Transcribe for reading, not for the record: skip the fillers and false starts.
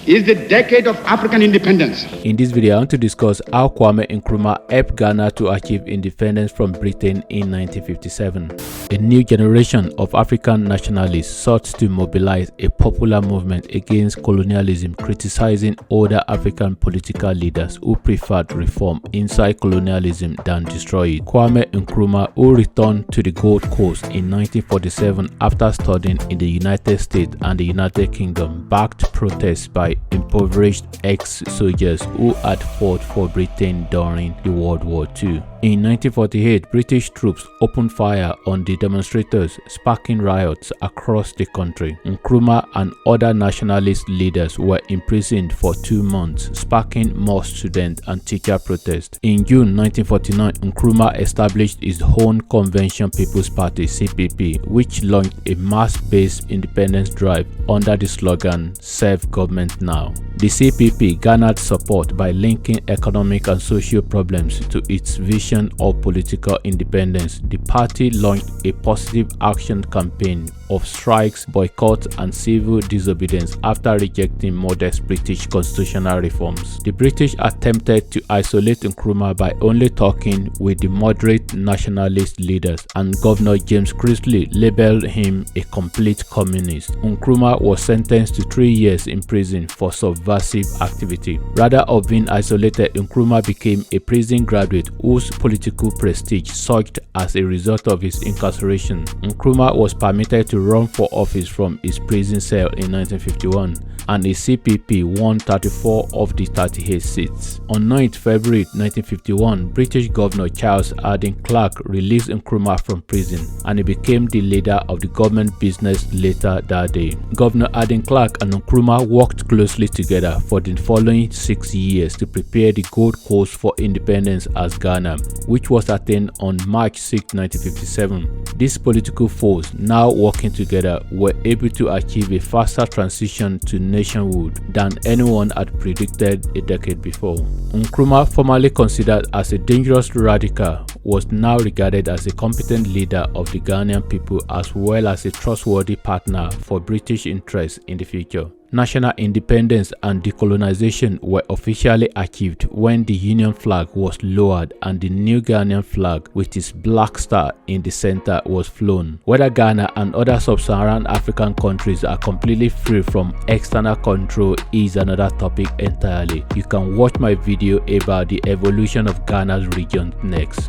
is the decade of African independence. In this video, I want to discuss how Kwame Nkrumah helped Ghana to achieve independence from Britain in 1957. A new generation of African nationalists sought to mobilize a popular movement against colonialism, criticizing older African political leaders who preferred reform inside colonialism than destroy it. Kwame Nkrumah, who returned to the Gold Coast in 1947 after studying in the United States and the United Kingdom, backed protests by impoverished ex-soldiers who had fought for Britain during the World War II. In 1948, British troops opened fire on the demonstrators, sparking riots across the country. Nkrumah and other nationalist leaders were imprisoned for 2 months, sparking more student and teacher protests. In June 1949, Nkrumah established his own Convention People's Party (CPP), which launched a mass-based independence drive under the slogan "Serve Government Now." The CPP garnered support by linking economic and social problems to its vision of political independence. The party launched a positive action campaign of strikes, boycotts, and civil disobedience after rejecting modest British constitutional reforms. The British attempted to isolate Nkrumah by only talking with the moderate nationalist leaders, and Governor James Chrisley labeled him a complete communist. Nkrumah was sentenced to 3 years in prison for subversive activity. Rather than being isolated, Nkrumah became a prison graduate whose political prestige surged as a result of his incarceration. Nkrumah was permitted to run for office from his prison cell in 1951, and the CPP won 34 of the 38 seats. On 9 February 1951, British Governor Charles Clark released Nkrumah from prison, and he became the leader of the government business later that day. Governor Clark and Nkrumah worked closely together for the following 6 years to prepare the Gold Coast for independence as Ghana, which was attained on March 6, 1957. These political foes, now working together, were able to achieve a faster transition to nationhood than anyone had predicted a decade before. Nkrumah, formerly considered as a dangerous radical, was now regarded as a competent leader of the Ghanaian people as well as a trustworthy partner for British interests in the future. National independence and decolonization were officially achieved when the Union flag was lowered and the new Ghanaian flag with its black star in the center was flown. Whether Ghana and other sub-Saharan African countries are completely free from external control is another topic entirely. You can watch my video about the evolution of Ghana's region next.